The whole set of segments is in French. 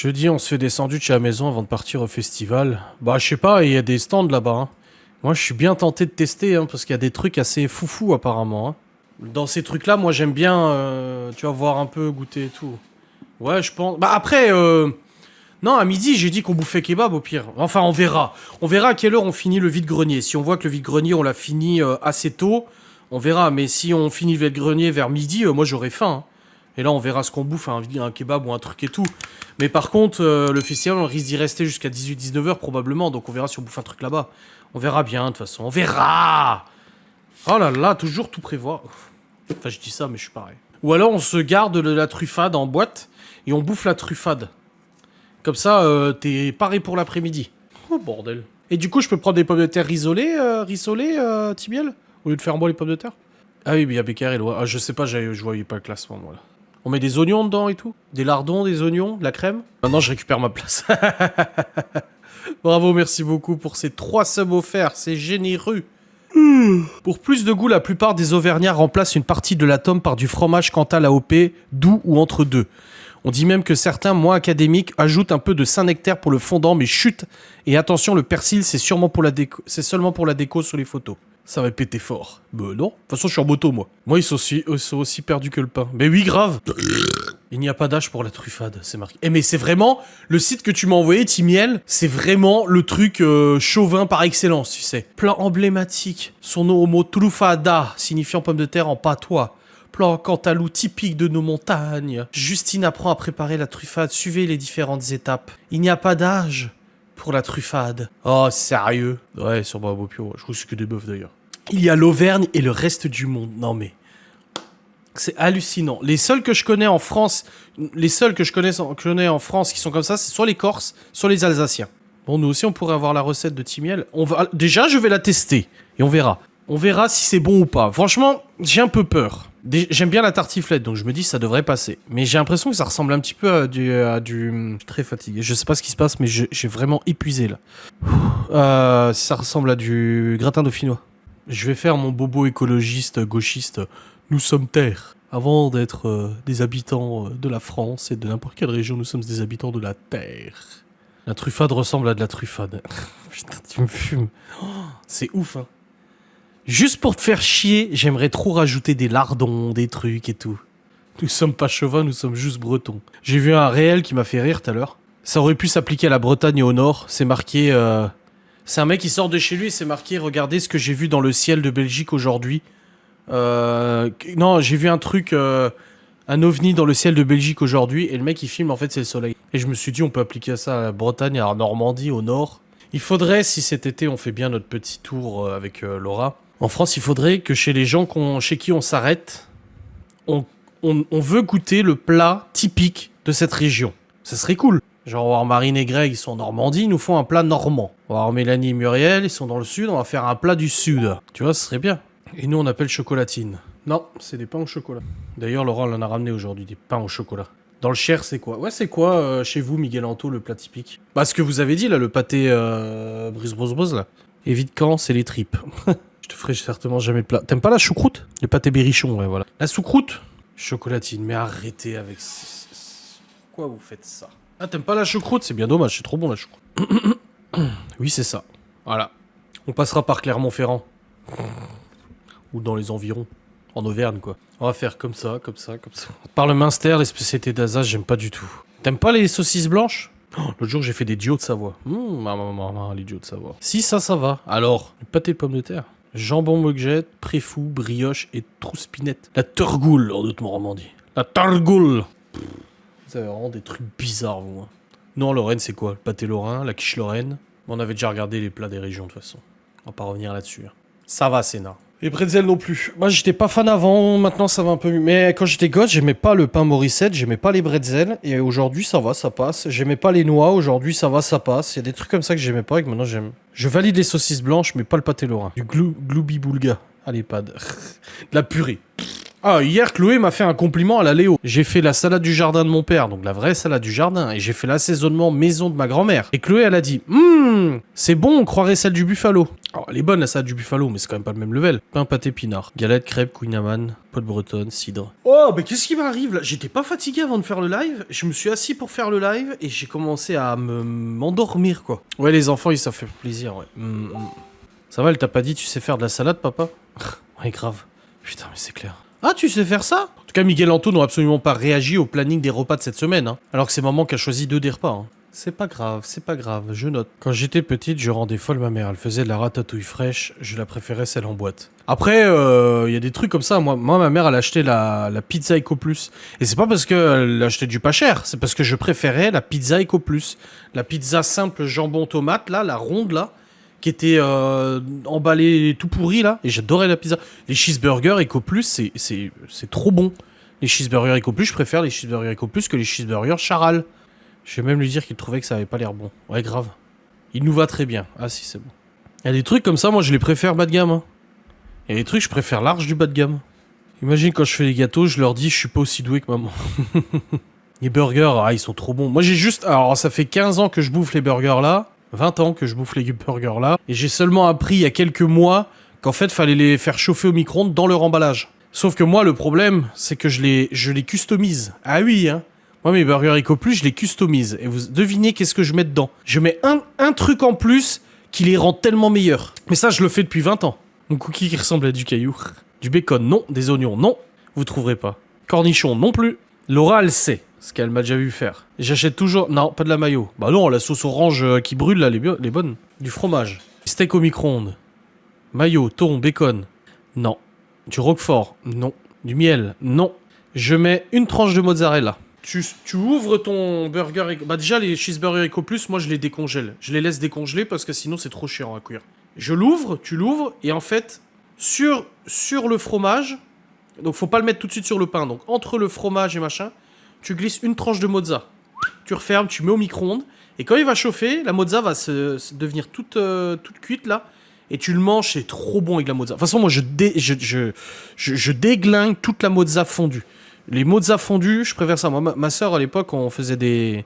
Jeudi, on se fait des sandwichs à la maison avant de partir au festival. Bah, je sais pas, il y a des stands là-bas. Hein. Moi, je suis bien tenté de tester, hein, parce qu'il y a des trucs assez foufous apparemment. Hein. Dans ces trucs-là, moi, j'aime bien, tu vas voir un peu, goûter et tout. Ouais, je pense... Bah, après, non, à midi, j'ai dit qu'on bouffait kebab, au pire. Enfin, on verra. On verra à quelle heure on finit le vide-grenier. Si on voit que le vide-grenier, on l'a fini assez tôt, on verra. Mais si on finit le vide-grenier vers midi, moi, j'aurai faim. Hein. Et là, on verra ce qu'on bouffe, un kebab ou un truc et tout. Mais par contre, le festival, on risque d'y rester jusqu'à 18-19 h probablement. Donc on verra si on bouffe un truc là-bas. On verra bien, de toute façon. On verra. Oh là là, toujours tout prévoir. Enfin, je dis ça, mais je suis pareil. Ou alors, on se garde la truffade en boîte et on bouffe la truffade. Comme ça, t'es paré pour l'après-midi. Oh, bordel. Et du coup, je peux prendre des pommes de terre rissolées, Tibiel, au lieu de faire moi les pommes de terre. Ah oui, mais il y a Becquerel. Ah, je sais pas, je voyais pas le classement, moi, là. On met des oignons dedans et tout. Des lardons, des oignons, de la crème. Maintenant, je récupère ma place. Bravo, merci beaucoup pour ces 3 subs offerts. C'est généreux. Pour plus de goût, la plupart des Auvergnats remplacent une partie de la tome par du fromage Cantal AOP, doux ou entre deux. On dit même que certains, moins académiques, ajoutent un peu de Saint-Nectaire pour le fondant, mais chut. Et attention, le persil, c'est seulement pour la déco sur les photos. Ça va péter fort. Bah non. De toute façon, je suis en moto, moi. Moi, ils sont aussi perdus que le pain. Mais oui, grave. Il n'y a pas d'âge pour la truffade, c'est marqué. Eh mais c'est vraiment... Le site que tu m'as envoyé, Timiel, c'est vraiment le truc chauvin par excellence, tu sais. Plat emblématique. Son nom au mot truffada, signifiant pomme de terre en patois. Plat cantalou typique de nos montagnes. Justine apprend à préparer la truffade. Suivez les différentes étapes. Il n'y a pas d'âge pour la truffade. Oh, sérieux? Ouais, sur Bravo Pio. Je trouve que c'est que des bœufs, d'ailleurs. Il y a l'Auvergne et le reste du monde. Non, mais... C'est hallucinant. Les seuls que je connais en France, qui sont comme ça, c'est soit les Corses, soit les Alsaciens. Bon, nous aussi, on pourrait avoir la recette de Timiel. Déjà, je vais la tester et on verra. On verra si c'est bon ou pas. Franchement, j'ai un peu peur. J'aime bien la tartiflette, donc je me dis ça devrait passer. Mais j'ai l'impression que ça ressemble un petit peu à du... Je suis très fatigué. Je sais pas ce qui se passe, mais j'ai vraiment épuisé là. Ça ressemble à du gratin dauphinois. Je vais faire mon bobo écologiste, gauchiste. Nous sommes terre. Avant d'être des habitants de la France et de n'importe quelle région, nous sommes des habitants de la terre. La truffade ressemble à de la truffade. Putain, tu me fumes. Oh, c'est ouf, hein. Juste pour te faire chier, j'aimerais trop rajouter des lardons, des trucs et tout. Nous sommes pas chauvins, nous sommes juste bretons. J'ai vu un réel qui m'a fait rire tout à l'heure. Ça aurait pu s'appliquer à la Bretagne et au Nord. C'est marqué... C'est un mec qui sort de chez lui et c'est marqué « Regardez ce que j'ai vu dans le ciel de Belgique aujourd'hui ». Non, j'ai vu un truc, un ovni dans le ciel de Belgique aujourd'hui, et le mec il filme, en fait c'est le soleil. Et je me suis dit on peut appliquer ça à la Bretagne, à la Normandie, au nord. Il faudrait, si cet été on fait bien notre petit tour avec Laura, en France il faudrait que chez les gens chez qui on s'arrête, on veut goûter le plat typique de cette région. Ça serait cool. Genre on va voir Marine et Greg, ils sont en Normandie, ils nous font un plat normand. On va voir Mélanie et Muriel, ils sont dans le sud, on va faire un plat du sud. Tu vois, ce serait bien. Et nous, on appelle chocolatine. Non, c'est des pains au chocolat. D'ailleurs, Laura, elle en a ramené aujourd'hui, des pains au chocolat. Dans le Cher, c'est quoi? Ouais, c'est quoi, chez vous, Miguel Anto, le plat typique? Bah, ce que vous avez dit, là, le pâté brise-brise, là. Et vite quand, c'est les tripes. Je te ferai certainement jamais de plat. T'aimes pas la choucroute? Le pâté berrichon, ouais, voilà. La choucroute? Chocolatine, mais arrêtez avec... Pourquoi vous faites ça? Ah, t'aimes pas la choucroute? C'est bien dommage, c'est trop bon, la choucroute. Oui, c'est ça. Voilà. On passera par Clermont-Ferrand. Ou dans les environs. En Auvergne, quoi. On va faire comme ça, comme ça, comme ça. Par le Munster, les spécialités d'Alsace, j'aime pas du tout. T'aimes pas les saucisses blanches? L'autre jour, j'ai fait des duos de Savoie. Les duos de Savoie. Si, ça va. Alors, le pâté de pommes de terre. Jambon moquette, préfou, brioche et trouspinette. La turgoule, en d'autres mots Normandie. La turgoule. Vous avez vraiment des trucs bizarres, vous. Hein. Nous, en Lorraine, c'est quoi? Le pâté lorrain, la quiche lorraine. On avait déjà regardé les plats des régions, de toute façon. On va pas revenir là-dessus. Hein. Ça va, Sénat. Les bretzels non plus. Moi, j'étais pas fan avant, maintenant ça va un peu mieux. Mais quand j'étais gosse, j'aimais pas le pain Morissette, j'aimais pas les bretzels. Et aujourd'hui, ça va, ça passe. J'aimais pas les noix, aujourd'hui, ça va, ça passe. Il y a des trucs comme ça que j'aimais pas et que maintenant j'aime. Je valide les saucisses blanches, mais pas le pâté lorrain. Du gloubi boulga à l'EHPAD. De la purée. Ah, hier, Chloé m'a fait un compliment à la Léo. J'ai fait la salade du jardin de mon père, donc la vraie salade du jardin, et j'ai fait l'assaisonnement maison de ma grand-mère. Et Chloé, elle a dit, c'est bon, on croirait celle du buffalo. Alors, elle est bonne, la salade du buffalo, mais c'est quand même pas le même level. Pain, pâté, pinard. Galette, crêpes, kouign-amann, pote bretonne, cidre. Oh, mais qu'est-ce qui m'arrive là? J'étais pas fatigué avant de faire le live. Je me suis assis pour faire le live, et j'ai commencé à m'endormir, quoi. Ouais, les enfants, ils savent faire plaisir, ouais. Ça va, elle t'a pas dit, tu sais faire de la salade, papa? Ouais, grave. Putain, mais c'est clair. Ah, tu sais faire ça? En tout cas, Miguel Anto n'a absolument pas réagi au planning des repas de cette semaine, hein. Alors que c'est maman qui a choisi 2 des repas, hein. C'est pas grave, je note. Quand j'étais petite, je rendais folle ma mère. Elle faisait de la ratatouille fraîche, je la préférais celle en boîte. Après, y a des trucs comme ça. Moi, ma mère, elle a acheté la pizza Eco Plus. Et c'est pas parce qu'elle achetait du pas cher, c'est parce que je préférais la pizza Eco Plus. La pizza simple jambon tomate, là, la ronde, là, qui était emballée tout pourri, là. Et j'adorais la pizza. Les cheeseburgers Eco Plus, c'est trop bon. Les cheeseburgers Eco Plus, je préfère les cheeseburgers Eco Plus que les cheeseburgers Charal. Je vais même lui dire qu'il trouvait que ça avait pas l'air bon. Ouais, grave. Il nous va très bien. Ah si, c'est bon. Il y a des trucs comme ça, moi je les préfère bas de gamme. Hein. Il y a des trucs, je préfère large du bas de gamme. Imagine quand je fais les gâteaux, je leur dis je suis pas aussi doué que maman. Les burgers, ah ils sont trop bons. Moi j'ai juste... Alors ça fait 15 ans que je bouffe les burgers là. 20 ans que je bouffe les burgers là. Et j'ai seulement appris il y a quelques mois qu'en fait fallait les faire chauffer au micro-ondes dans leur emballage. Sauf que moi le problème, c'est que je les customise. Ah oui, hein. Moi, mes burgers Eco Plus, je les customise. Et vous devinez qu'est-ce que je mets dedans? Je mets un truc en plus qui les rend tellement meilleurs. Mais ça, je le fais depuis 20 ans. Un cookie qui ressemble à du caillou. Du bacon, non. Des oignons, non. Vous trouverez pas. Cornichons, non plus. Laura, elle sait ce qu'elle m'a déjà vu faire. J'achète toujours... Non, pas de la mayo. Bah non, la sauce orange qui brûle, là, les bonnes. Du fromage. Steak au micro-ondes. Mayo, thon, bacon. Non. Du roquefort. Non. Du miel. Non. Je mets une tranche de mozzarella. Tu ouvres ton burger... Bah déjà, les cheeseburgers Eco Plus, moi, je les décongèle. Je les laisse décongeler parce que sinon, c'est trop chiant à cuire. Je l'ouvre, tu l'ouvres, et en fait, sur le fromage... Donc, faut pas le mettre tout de suite sur le pain. Donc, entre le fromage et machin, tu glisses une tranche de mozza. Tu refermes, tu mets au micro-ondes. Et quand il va chauffer, la mozza va se devenir toute cuite, là. Et tu le manges, c'est trop bon avec la mozza. De toute façon, moi, je déglingue toute la mozza fondue. Les mozza fondus, je préfère ça. Moi, ma soeur, à l'époque, on faisait des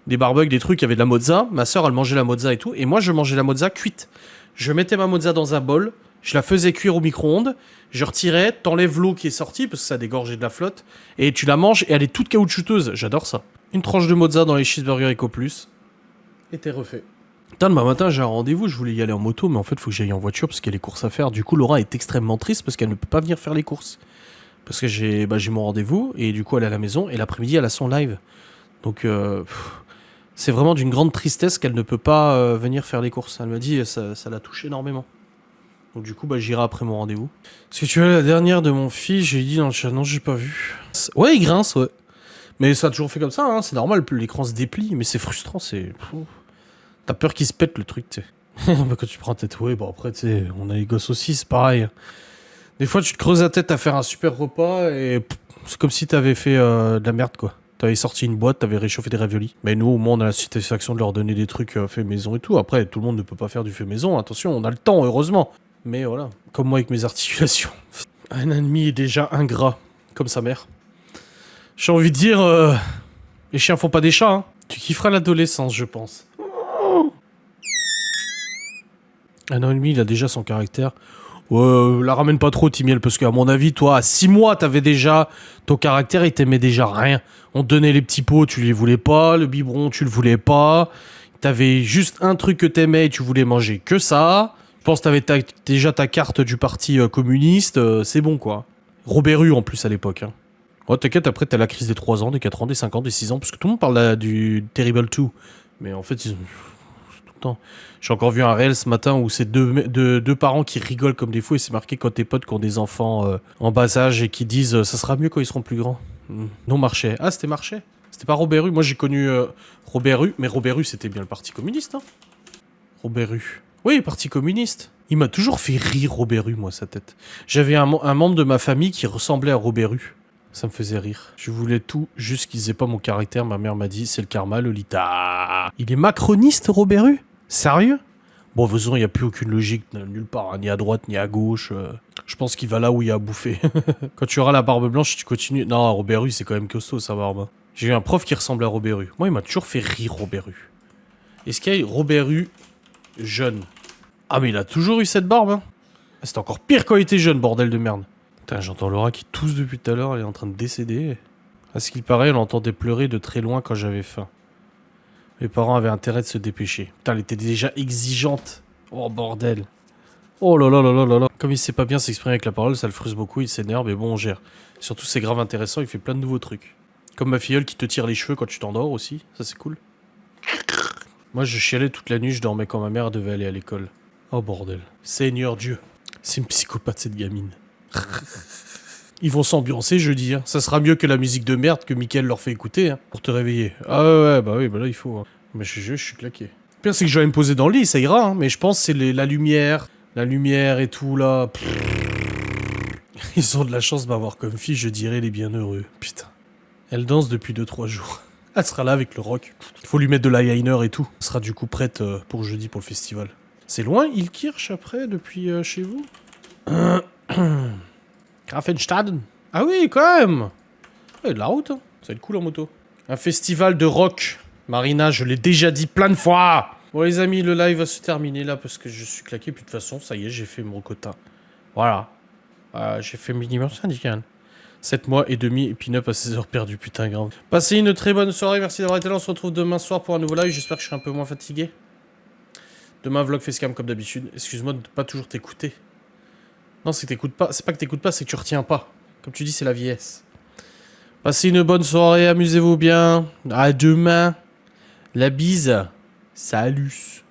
barbecues, des trucs, il y avait de la mozza. Ma soeur, elle mangeait la mozza et tout. Et moi, je mangeais la mozza cuite. Je mettais ma mozza dans un bol, je la faisais cuire au micro-ondes, je retirais, t'enlèves l'eau qui est sortie, parce que ça a dégorgé de la flotte, et tu la manges, et elle est toute caoutchouteuse. J'adore ça. Une tranche de mozza dans les cheeseburgers Eco Plus, et t'es refait. Putain, demain matin, j'ai un rendez-vous, je voulais y aller en moto, mais en fait, il faut que j'aille en voiture, parce qu'il y a les courses à faire. Du coup, Laura est extrêmement triste, parce qu'elle ne peut pas venir faire les courses. Parce que j'ai mon rendez-vous, et du coup, elle est à la maison, et l'après-midi, elle a son live. Donc, c'est vraiment d'une grande tristesse qu'elle ne peut pas venir faire les courses. Elle m'a dit, ça la touche énormément. Donc, du coup, j'irai après mon rendez-vous. Est-ce que tu as la dernière de mon fils? J'ai dit dans le chat, non, j'ai pas vu. Ouais, il grince, ouais. Mais ça a toujours fait comme ça, hein, c'est normal, l'écran se déplie, mais c'est frustrant, c'est... T'as peur qu'il se pète, le truc, tu sais. Quand tu prends tête, ouais, après, tu sais, on a les gosses aussi, c'est pareil. Des fois, tu te creuses la tête à faire un super repas et c'est comme si t'avais fait de la merde, quoi. T'avais sorti une boîte, t'avais réchauffé des raviolis. Mais nous, au moins, on a la satisfaction de leur donner des trucs faits maison et tout. Après, tout le monde ne peut pas faire du fait maison. Attention, on a le temps, heureusement. Mais voilà, comme moi avec mes articulations. Un ennemi est déjà ingrat, comme sa mère. J'ai envie de dire, les chiens font pas des chats, hein. Tu kifferas l'adolescence, je pense. Un an et demi, il a déjà son caractère. La ramène pas trop, Timiel, parce qu'à mon avis, toi, à 6 mois, t'avais déjà ton caractère, il t'aimait déjà rien. On te donnait les petits pots, tu les voulais pas, le biberon, tu le voulais pas. T'avais juste un truc que t'aimais et tu voulais manger que ça. Je pense que t'avais déjà ta carte du parti communiste, c'est bon, quoi. Robert Hue, en plus, à l'époque. Hein. Oh, t'inquiète, après, t'as la crise des 3 ans, des 4 ans, des 5 ans, des 6 ans, parce que tout le monde parle du Terrible 2. Mais en fait, j'ai encore vu un réel ce matin où c'est deux parents qui rigolent comme des fous et c'est marqué quand tes potes qui ont des enfants en bas âge et qui disent ça sera mieux quand ils seront plus grands. Non, Marchais. Ah, c'était Marchais? C'était pas Robert Hue. Moi, j'ai connu Robert Hue, mais Robert Hue, c'était bien le Parti communiste. Hein. Robert Hue. Oui, Parti communiste. Il m'a toujours fait rire, Robert Hue, moi, sa tête. J'avais un membre de ma famille qui ressemblait à Robert Hue. Ça me faisait rire. Je voulais tout, juste qu'ils aient pas mon caractère. Ma mère m'a dit, c'est le karma, Lolita. Il est macroniste, Robert Hue? Sérieux? Bon, de toute façon, il n'y a plus aucune logique nulle part, hein, ni à droite, ni à gauche. Je pense qu'il va là où il y a à bouffer. Quand tu auras la barbe blanche, tu continues. Non, Robert Rue, c'est quand même costaud, sa barbe. J'ai eu un prof qui ressemble à Robert Rue. Moi, il m'a toujours fait rire, Robert Rue. Est-ce qu'il y a Robert Rue jeune? Ah, mais il a toujours eu cette barbe, hein. C'était encore pire quand il était jeune, bordel de merde. Putain, j'entends Laura qui tousse depuis tout à l'heure, elle est en train de décéder. À ce qu'il paraît, elle entendait pleurer de très loin quand j'avais faim. Mes parents avaient intérêt de se dépêcher. Putain, elle était déjà exigeante. Oh, bordel. Oh là là là là là là. Comme il sait pas bien s'exprimer avec la parole, ça le frustre beaucoup, il s'énerve, mais bon, on gère. Surtout, c'est grave intéressant, il fait plein de nouveaux trucs. Comme ma filleule qui te tire les cheveux quand tu t'endors aussi, ça c'est cool. Moi, je chialais toute la nuit, je dormais quand ma mère devait aller à l'école. Oh bordel. Seigneur Dieu. C'est une psychopathe cette gamine. Ils vont s'ambiancer jeudi, hein. Ça sera mieux que la musique de merde que Mickaël leur fait écouter, hein, pour te réveiller. Ah ouais, bah oui, bah là il faut. Hein. Mais je suis claqué. Le pire c'est que je vais me poser dans le lit, ça ira, hein, mais je pense que c'est la lumière et tout là. Pff. Ils ont de la chance de m'avoir comme fille, je dirais les bienheureux. Putain. Elle danse depuis 2-3 jours. Elle sera là avec le rock. Il faut lui mettre de l'eyeliner et tout. Elle sera du coup prête pour jeudi pour le festival. C'est loin, Ilkirch après, depuis chez vous Grafenstaden. Ah oui, quand même. Ouais, de la route, hein. Ça va être cool en moto. Un festival de rock. Marina, je l'ai déjà dit plein de fois. Bon les amis, le live va se terminer là parce que je suis claqué. Puis de toute façon, ça y est, j'ai fait mon quota. Voilà. J'ai fait minimum syndical. 7 mois et demi et pin-up à 16 heures perdues, putain grave. Passez une très bonne soirée, merci d'avoir été là. On se retrouve demain soir pour un nouveau live. J'espère que je serai un peu moins fatigué. Demain, vlog facecam comme d'habitude. Excuse-moi de pas toujours t'écouter. Non, c'est que t'écoutes pas. C'est pas que t'écoutes pas, c'est que tu retiens pas. Comme tu dis, c'est la vieillesse. Passez une bonne soirée, amusez-vous bien. À demain. La bise. Salut.